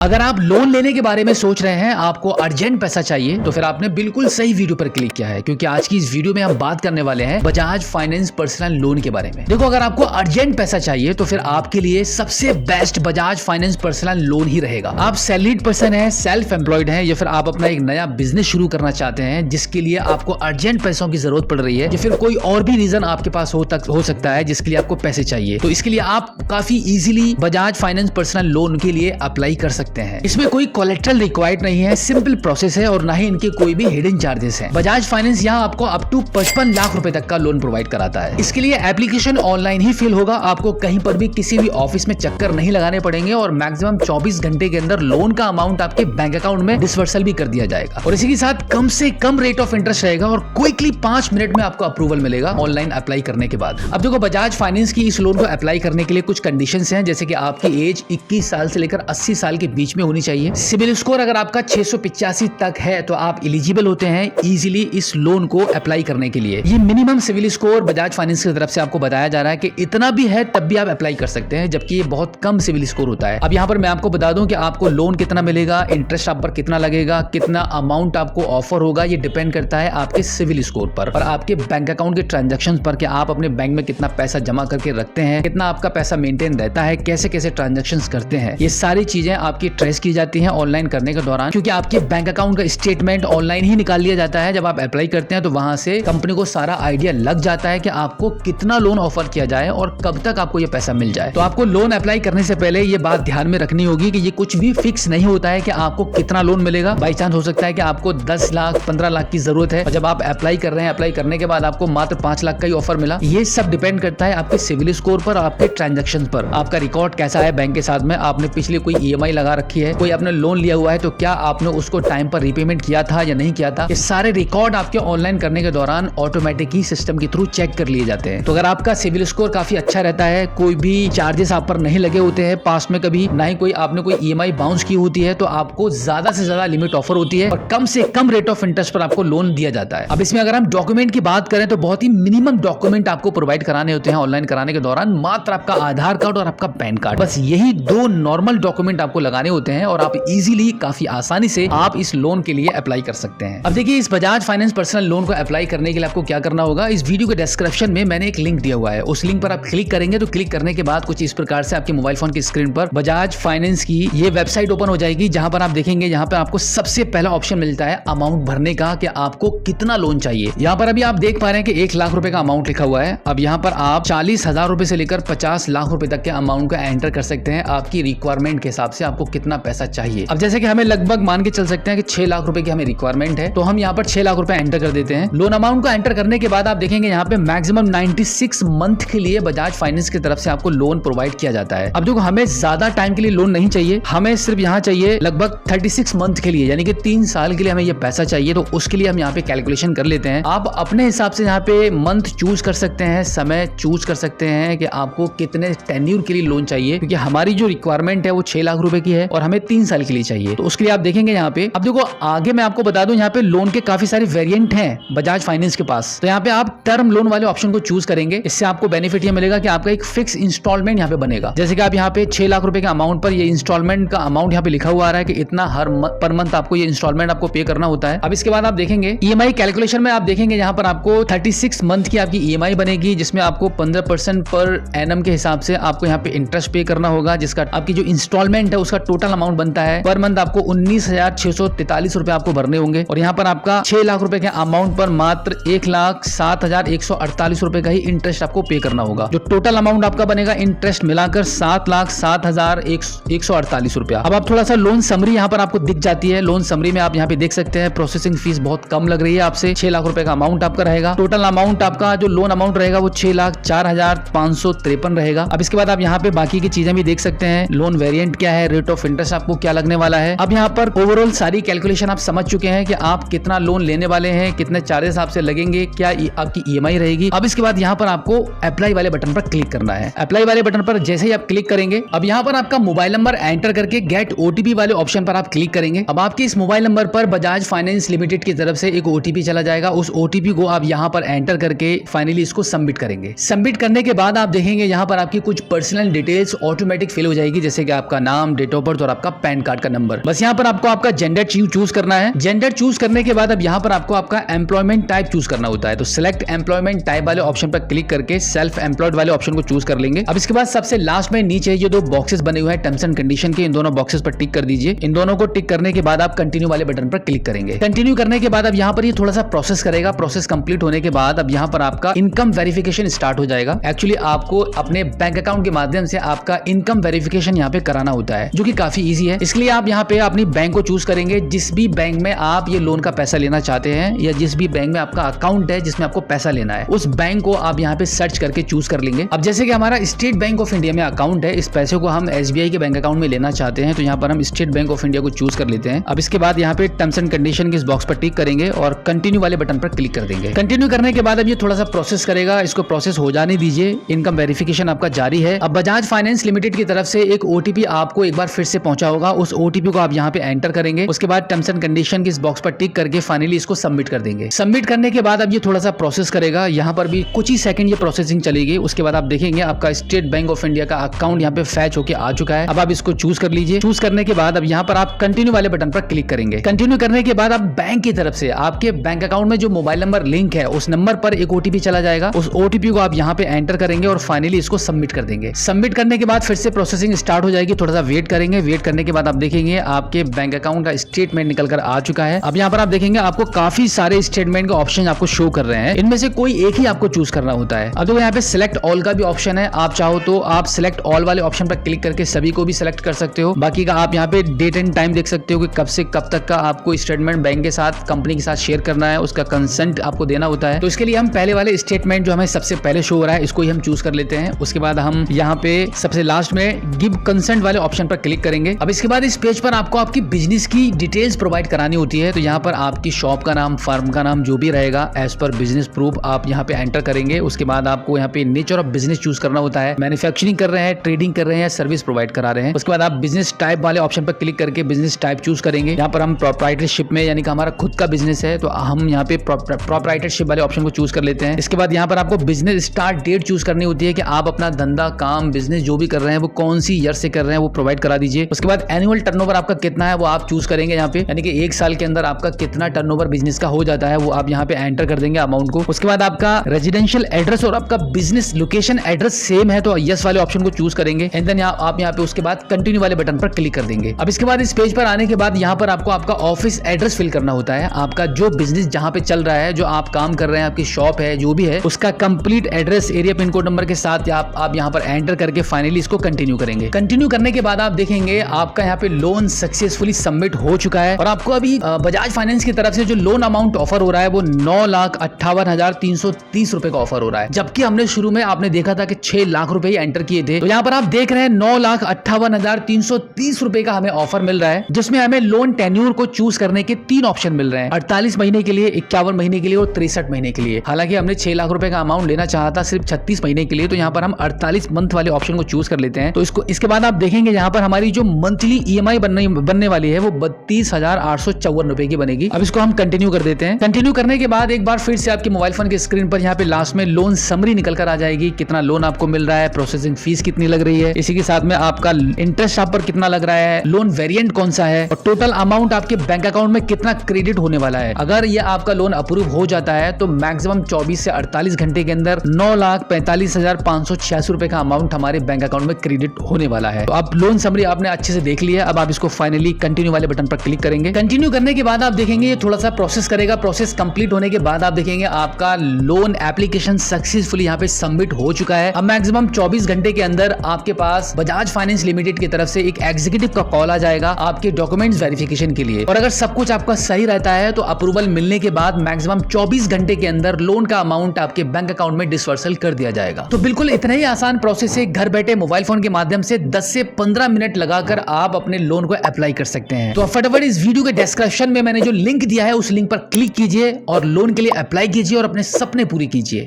अगर आप लोन लेने के बारे में सोच रहे हैं, आपको अर्जेंट पैसा चाहिए, तो फिर आपने बिल्कुल सही वीडियो पर क्लिक किया है, क्योंकि आज की इस वीडियो में हम बात करने वाले हैं बजाज फाइनेंस पर्सनल लोन के बारे में। देखो, अगर आपको अर्जेंट पैसा चाहिए तो फिर आपके लिए सबसे best Bajaj finance personal loan ही रहेगा। आप सैलरीड पर्सन है, सेल्फ एम्प्लॉयड है, या फिर आप अपना एक नया बिजनेस शुरू करना चाहते हैं जिसके लिए आपको अर्जेंट पैसों की जरूरत पड़ रही है, या फिर कोई और भी रीजन आपके पास हो सकता है जिसके लिए आपको पैसे चाहिए, तो इसके लिए आप काफी easily Bajaj finance personal loan के लिए अप्लाई कर सकते हैं। इसमें कोई कोलेटरल रिक्वायर्ड नहीं है, सिंपल प्रोसेस है और ना ही इनके कोई भी हिडन चार्जेस हैं। बजाज फाइनेंस यहाँ आपको अप टू 55 लाख रुपए तक का लोन प्रोवाइड कराता है। इसके लिए एप्लीकेशन ऑनलाइन ही फिल होगा, आपको कहीं पर भी किसी भी ऑफिस में चक्कर नहीं लगाने पड़ेंगे और मैक्सिमम 24 घंटे के अंदर लोन का अमाउंट आपके बैंक अकाउंट में डिसवर्सल भी कर दिया जाएगा। और इसी के साथ कम से कम रेट ऑफ इंटरेस्ट रहेगा और क्विकली 5 मिनट में आपको अप्रूवल मिलेगा ऑनलाइन अप्लाई करने के बाद। अब देखो, बजाज फाइनेंस की इस लोन को अप्लाई करने के लिए कुछ कंडीशंस हैं, जैसे कि आपकी एज 21 साल से लेकर 80 साल के बीच में होनी चाहिए। सिबिल स्कोर अगर आपका 685 तक है तो आप एलिजिबल होते हैं इजीली इस लोन को अप्लाई करने के लिए। ये minimum CIBIL score Bajaj finance की तरफ से आपको बताया जा रहा है कि इतना भी है तब भी आप अप्लाई कर सकते हैं, जबकि ये बहुत कम सिविल स्कोर होता है। अब यहाँ पर मैं आपको बता दूं कि आपको लोन कितना मिलेगा, इंटरेस्ट आप पर कितना लगेगा, कितना अमाउंट आपको ऑफर होगा, ये डिपेंड करता है आपके सिविल स्कोर पर और आपके बैंक अकाउंट के ट्रांजेक्शन पर, कि आप अपने बैंक में कितना पैसा जमा करके रखते हैं, कितना आपका पैसा मेंटेन रहता है, कैसे कैसे ट्रांजेक्शन करते हैं। ये सारी चीजें आपकी ट्रेस की जाती है ऑनलाइन करने के दौरान, क्योंकि आपके बैंक अकाउंट का स्टेटमेंट ऑनलाइन ही निकाल लिया जाता है। जब आप अप्लाई करते हैं तो वहां से कंपनी को सारा आइडिया लग जाता है कि आपको कितना लोन ऑफर किया जाए और कब तक आपको ये पैसा मिल जाए। तो आपको लोन अप्लाई करने से पहले ये बात ध्यान में रखनी होगी कि ये कुछ भी फिक्स नहीं होता है कि आपको कितना लोन मिलेगा। बाई चांस हो सकता है कि आपको 10 लाख 15 लाख की जरूरत है और जब आप अप्लाई कर रहे हैं, अप्लाई करने के बाद आपको मात्र 5 लाख का ही ऑफर मिला। ये सब डिपेंड करता है आपके सिविल स्कोर पर, आपके ट्रांजेक्शन पर, आपका रिकॉर्ड कैसा है बैंक के साथ में, आपने पिछले कोई EMI लगा रखी है, कोई आपने लोन लिया हुआ है तो क्या आपने उसको टाइम पर रीपेमेंट किया था या नहीं किया था। ये सारे रिकॉर्ड आपके ऑनलाइन करने के दौरान ऑटोमेटिक ही सिस्टम के थ्रू चेक कर लिए जाते हैं। तो अगर आपका सिविल स्कोर काफी अच्छा रहता है, कोई भी चार्जेस आप पर नहीं लगे होते हैं पास्ट में कभी, ना ही कोई आपने कोई EMI बाउंस की होती है, तो आपको ज्यादा से ज्यादा लिमिट ऑफर होती है और कम से कम रेट ऑफ इंटरेस्ट पर आपको लोन दिया जाता है। अब इसमें अगर हम डॉक्यूमेंट की बात करें तो बहुत ही मिनिमम डॉक्यूमेंट आपको प्रोवाइड कराने होते हैं ऑनलाइन कराने के दौरान, मात्र आपका आधार कार्ड और आपका पैन कार्ड, बस यही 2 नॉर्मल डॉक्यूमेंट आपको लगाने होते हैं और आप इजीली काफी आसानी से आप इस लोन के लिए अप्लाई कर सकते हैं। अब देखिए, इस बजाज फाइनेंस पर्सनल लोन को अप्लाई करने के लिए आपको क्या करना होगा। इस वीडियो के डिस्क्रिप्शन में मैंने एक लिंक दिया हुआ है, उस लिंक पर आप क्लिक करेंगे तो क्लिक करने के बाद कुछ इस प्रकार से आपके मोबाइल फोन की स्क्रीन पर बजाज फाइनेंस की ये वेबसाइट ओपन हो जाएगी, जहां पर आप देखेंगे, यहाँ पर आपको सबसे पहला ऑप्शन मिलता है अमाउंट भरने का, कि आपको कितना लोन चाहिए। यहाँ पर अभी आप देख पा रहे हैं कि 1 लाख रुपए का अमाउंट लिखा हुआ है। अब यहाँ पर आप 40,000 रुपए से लेकर 50 लाख रुपए तक के अमाउंट को एंटर कर सकते हैं, आपकी रिक्वायरमेंट के हिसाब से आपको कितना पैसा चाहिए। अब जैसे कि हमें लगभग मान के चल सकते हैं कि 6 लाख रुपए की हमें रिक्वायरमेंट है, तो हम यहाँ पर 6 लाख रुपए एंटर कर देते हैं। लोन अमाउंट को एंटर करने के बाद आप देखेंगे यहाँ पे मैक्सिमम 96 मंथ के लिए बजाज फाइनेंस की तरफ से आपको लोन प्रोवाइड किया जाता है। अब देखो, हमें ज्यादा टाइम के लिए लोन नहीं चाहिए, हमें सिर्फ यहाँ चाहिए लगभग 36 मंथ के लिए, यानी कि 3 साल के लिए हमें ये पैसा चाहिए। तो उसके लिए हम यहाँ पे कैलकुलेशन कर लेते हैं। आप अपने हिसाब से यहाँ पे मंथ चूज कर सकते हैं, समय चूज कर सकते हैं कि आपको कितने टेन्यूर के लिए लोन चाहिए, क्योंकि हमारी जो रिक्वायरमेंट है वो 6 लाख रुपए की है और हमें 3 साल के लिए चाहिए। तो उसके लिए आप देखेंगे यहाँ पे, अब देखो आगे मैं आपको बता दूं, यहाँ पे लोन के काफी सारे वेरिएंट हैं बजाज फाइनेंस के पास। तो यहाँ पे आप टर्म लोन वाले ऑप्शन को चूज करेंगे। इससे आपको बेनिफिट ये मिलेगा कि आपका एक फिक्स इंस्टॉलमेंट यहाँ पे बनेगा। जैसे कि आप यहाँ पे 6 लाख रुपए के अमाउंट पर ये इंस्टॉलमेंट का अमाउंट यहाँ पे लिखा हुआ आ रहा है कि इतना हर पर मंथ आपको ये इंस्टॉलमेंट आपको पे करना होता है। अब इसके बाद आप देखेंगे EMI कैलकुलेशन में, आप देखेंगे यहाँ पर आपको 36 मंथ की आपकी EMI बनेगी, जिसमें आपको 15% पर एनम के हिसाब से आपको यहाँ पे इंटरेस्ट पे करना होगा, जिसका आपकी जो इंस्टॉलमेंट है उसका टोटल अमाउंट बनता है पर मंथ आपको 19,643 रुपए आपको भरने होंगे। और यहाँ पर आपका 6 लाख रुपए के अमाउंट पर मात्र 1,07,148 रुपए का ही इंटरेस्ट आपको पे करना होगा। जो टोटल अमाउंट आपका बनेगा इंटरेस्ट मिलाकर 7,07,148 रुपया। अब आप थोड़ा सा लोन समरी यहाँ पर आपको दिख जाती है। लोन समरी में आप यहाँ पे देख सकते हैं प्रोसेसिंग फीस बहुत कम लग रही है आपसे। 6 लाख रुपए का अमाउंट आपका रहेगा। टोटल अमाउंट आपका जो लोन अमाउंट रहेगा वो 6,04,553 रहेगा। अब इसके बाद आप यहाँ पे बाकी की चीजें भी देख सकते हैं, लोन वेरिएंट क्या है, रेट ऑफ इंटरेस्ट आपको क्या लगने वाला है। अब यहाँ पर ओवरऑल सारी कैलकुलेशन आप समझ चुके हैं कि आप कितना लोन लेने वाले हैं, कितने चार्जेस आपसे लगेंगे, क्या आपकी EMI रहेगी। अब इसके बाद यहाँ पर आपको अप्लाई वाले बटन पर क्लिक करना है। अप्लाई वाले बटन पर जैसे ही आप क्लिक करेंगे, अब यहाँ पर आपका मोबाइल नंबर एंटर करके गेट OTP वाले ऑप्शन पर आप क्लिक करेंगे। अब आपके इस मोबाइल नंबर पर बजाज फाइनेंस लिमिटेड की तरफ से एक OTP चला जाएगा। उस OTP को आप यहाँ पर एंटर करके फाइनली इसको सबमिट करेंगे। सबमिट करने के बाद आप देखेंगे यहाँ पर आपकी कुछ पर्सनल डिटेल्स ऑटोमेटिक फिल हो जाएगी, जैसे कि आपका नाम, डेट ऑफ बर्थ और आपका पैन कार्ड का नंबर। बस यहाँ पर आपको आपका जेंडर चूज करना है। जेंडर चूज करने के बाद अब यहाँ पर आपको आपका एम्प्लॉयमेंट टाइप चूज करना होता है। तो सिलेक्ट एम्प्लॉयमेंट टाइप वाले ऑप्शन पर क्लिक करके सेल्फ एम्प्लॉयड वाले ऑप्शन को चूज कर लेंगे। अब इसके बाद सबसे लास्ट में नीचे ये दो बॉक्सेस बने हुए हैं टर्म्स एंड कंडीशन के, इन दोनों बॉक्सेस पर टिक कर दीजिए। इन दोनों को टिक करने के बाद आप कंटिन्यू वाले बटन पर क्लिक करेंगे। कंटिन्यू करने के बाद अब यहाँ पर ये थोड़ा सा प्रोसेस करेगा। प्रोसेस कंप्लीट होने के बाद अब यहाँ पर आपका इनकम वेरिफिकेशन स्टार्ट हो जाएगा। एक्चुअली आपको अपने बैंक अकाउंट के माध्यम से आपका इनकम वेरिफिकेशन यहाँ पे कराना होता है, जो कि काफी इजी है। इसके लिए आप यहाँ पे अपनी बैंक को चूज करेंगे। जिस भी बैंक में आप ये लोन का पैसा लेना चाहते हैं या जिस भी बैंक में आपका अकाउंट है जिसमें आपको पैसा लेना है, उस बैंक को आप यहाँ पे सर्च करके चूज कर लेंगे। अब जैसे कि हमारा स्टेट बैंक ऑफ इंडिया में अकाउंट है, इस पैसे को हम SBI के बैंक अकाउंट में लेना चाहते हैं, तो यहाँ पर हम स्टेट बैंक ऑफ इंडिया को चूज कर लेते हैं। अब इसके बाद यहाँ पे टर्म्स एंड कंडीशन के इस बॉक्स पर टिक करेंगे और कंटिन्यू वाले बटन पर क्लिक कर देंगे। कंटिन्यू करने के बाद अब ये थोड़ा सा प्रोसेस करेगा, इसको प्रोसेस हो जाने दीजिए। इनकम वेरिफिकेशन आपका जारी है। अब बजाज फाइनेंस लिमिटेड की तरफ से एक OTP आपको एक बार फिर से पहुंचा होगा, उस OTP को आप यहाँ पे एंटर करेंगे। उसके बाद टर्म्स एंड कंडीशन के इस बॉक्स पर टिक करके फाइनली इसको सबमिट कर देंगे। सबमिट करने के बाद अब ये थोड़ा सा प्रोसेस करेगा, यहाँ पर भी कुछ ही सेकंड ये प्रोसेसिंग चलेगी। उसके बाद आप देखेंगे आपका स्टेट बैंक ऑफ इंडिया का अकाउंट यहाँ पे फैच होके आ चुका है। अब आप इसको चूज कर लीजिए। चूज करने के बाद अब यहाँ पर आप कंटिन्यू वाले बटन पर क्लिक करेंगे। कंटिन्यू करने के बाद आप बैंक की तरफ से आपके बैंक अकाउंट में जो मोबाइल नंबर लिंक है उस नंबर पर एक OTP चला जाएगा। उस OTP को आप यहाँ पे एंटर करेंगे और फाइनली इसको सबमिट कर देंगे। सबमिट करने के बाद फिर से प्रोसेसिंग स्टार्ट हो जाएगी। थोड़ा सा वेट करेंगे। वेट करने के बाद आप देखेंगे आपके बैंक अकाउंट का स्टेटमेंट निकल कर आ चुका है। अब यहाँ पर आप देखेंगे आपको काफी सारे स्टेटमेंट के ऑप्शन आपको शो कर रहे हैं। इनमें से कोई एक ही आपको चूज करना होता है। अब देखो यहाँ पे सिलेक्ट ऑल का भी ऑप्शन है। आप चाहो तो आप सिलेक्ट ऑल वाले ऑप्शन पर क्लिक करके सभी को भी सिलेक्ट कर सकते हो। बाकी का आप यहाँ पे डेट एंड टाइम देख सकते हो कि कब से कब तक का आपको स्टेटमेंट बैंक के साथ कंपनी के साथ शेयर करना है, उसका कंसेंट आपको देना होता है। तो इसके लिए हम पहले वाले स्टेटमेंट जो हमें सबसे पहले शो हो रहा है इसको ही हम चूज कर लेते हैं। उसके बाद हम यहाँ पे सबसे लास्ट में गिव कंसेंट वाले ऑप्शन पर क्लिक करेंगे। अब इसके बाद इस पेज पर आपको आपकी बिजनेस की डिटेल्स प्रोवाइड करानी होती है। तो यहाँ पर आपकी शॉप का नाम, फर्म का नाम जो भी रहेगा एज पर बिजनेस प्रूफ आप यहाँ पे एंटर करेंगे। उसके बाद आपको यहाँ पे नेचर ऑफ बिजनेस चूज करना होता है। मैन्युफैक्चरिंग कर रहे हैं, ट्रेडिंग कर रहे हैं, सर्विस प्रोवाइड करा रहे हैं। उसके बाद आप बिजनेस टाइप वाले ऑप्शन पर क्लिक करके बिजनेस टाइप चूज करेंगे। यहाँ पर हम प्रोप्राइटरशिप में यानी कि हमारा खुद का बिजनेस है तो हम यहाँ पे प्रोप्राइटरशिप वाले ऑप्शन को चूज कर लेते हैं। इसके बाद यहाँ पर आपको बिजनेस स्टार्ट डेट चूज करनी होती है कि आप अपना धंधा, काम, बिजनेस जो भी कर रहे हैं वो कौन सी ईयर से कर रहे हैं वो प्रोवाइड करा दीजिए। उसके बाद एनुअल टर्नओवर आपका कितना है वो आप चूज करेंगे यहाँ पे, यानी कि एक साल के अंदर आपका कितना टर्नओवर बिजनेस का हो जाता है वो आप यहाँ पे एंटर कर देंगे अमाउंट को। उसके बाद आपका रेजिडेंशियल एड्रेस और आपका बिजनेस लोकेशन एड्रेस सेम है तो यस वाले ऑप्शन को चूज करेंगे। एंड देन आप यहाँ पे उसके बाद कंटिन्यू वाले बटन पर क्लिक कर देंगे। अब इसके बाद इस पेज पर आने के बाद यहाँ पर आपको आपका ऑफिस एड्रेस फिल करना होता है। आपका जो बिजनेस जहाँ पे चल रहा है, जो आप काम कर रहे हैं, आपकी शॉप है, जो भी है, उसका complete address, area, pin code number के साथ आप यहाँ पर एंटर करके फाइनली इसको कंटिन्यू करेंगे। कंटिन्यू करने के बाद आप देखेंगे आपका यहाँ पे लोन सक्सेसफुली सबमिट हो चुका है और आपको अभी बजाज फाइनेंस की तरफ से जो लोन अमाउंट ऑफर हो रहा है वो 9,58,330 रुपए का ऑफर हो रहा है। जबकि हमने शुरू में आपने देखा था कि 6 लाख रुपए ही एंटर किए थे। तो यहाँ पर आप देख रहे हैं 9,58,330 रुपए का हमें ऑफर मिल रहा है, जिसमें हमें लोन टेन्यूर को चूज करने के 3 ऑप्शन मिल रहे हैं, 48 महीने के लिए, 51 महीने के लिए और 63 महीने के लिए। हालांकि हमने 6 लाख रुपए का अमाउंट लेना चाहा था सिर्फ 36 महीने के लिए, तो यहाँ पर हम 48 मंथ वाले ऑप्शन को चूज कर लेते हैं। तो इसके बाद आप देखेंगे यहाँ पर हमारी जो मंथली EMI बनने वाली है वो 32,854 रुपए की बनेगी। अब इसको हम कंटिन्यू कर देते हैं। कंटिन्यू करने के बाद एक बार फिर से आपके मोबाइल फोन की स्क्रीन पर यहाँ पे लास्ट में लोन समरी निकल कर आ जाएगी, कितना लोन आपको मिल रहा है, प्रोसेसिंग फीस कितनी लग रही है, इसी के साथ में आपका इंटरेस्ट आप पर कितना लग रहा है, लोन वेरिएंट कौन सा है और टोटल अमाउंट आपके बैंक अकाउंट में कितना क्रेडिट होने वाला है। अगर ये आपका लोन अप्रूव हो जाता है तो मैक्सिमम 24 से 48 घंटे के अंदर 9,45,586 रुपए का अमाउंट हमारे बैंक अकाउंट में क्रेडिट होने वाला है। तो आप लोन समरी आपने अच्छे से देख लिया। अब आप इसको फाइनली कंटिन्यू वाले बटन पर क्लिक करेंगे। कंटिन्यू करने के बाद आप देखेंगे ये थोड़ा सा प्रोसेस करेगा। प्रोसेस कंप्लीट होने के बाद आप देखेंगे आपका लोन एप्लीकेशन सक्सेसफुली यहाँ पे सबमिट हो चुका है। अब मैक्सिमम 24 घंटे के अंदर आपके पास बजाज फाइनेंस लिमिटेड की तरफ से एक एग्जीक्यूटिव का कॉल आ जाएगा आपके डॉक्यूमेंट्स वेरिफिकेशन के लिए। और अगर सब कुछ आपका सही रहता है तो अप्रूवल मिलने के बाद मैक्सिमम 24 घंटे के अंदर लोन का अमाउंट आपके बैंक अकाउंट में डिसवर्सल कर दिया जाएगा। तो बिल्कुल इतना ही आसान प्रोसेस है। घर बैठे मोबाइल फोन के माध्यम से 10 से 15 मिनट लगाकर आप अपने लोन को अप्लाई कर सकते हैं। तो फटाफट इस वीडियो के डिस्क्रिप्शन में मैंने जो लिंक दिया है उस लिंक पर क्लिक कीजिए और लोन के लिए अप्लाई कीजिए और अपने सपने पूरे कीजिए।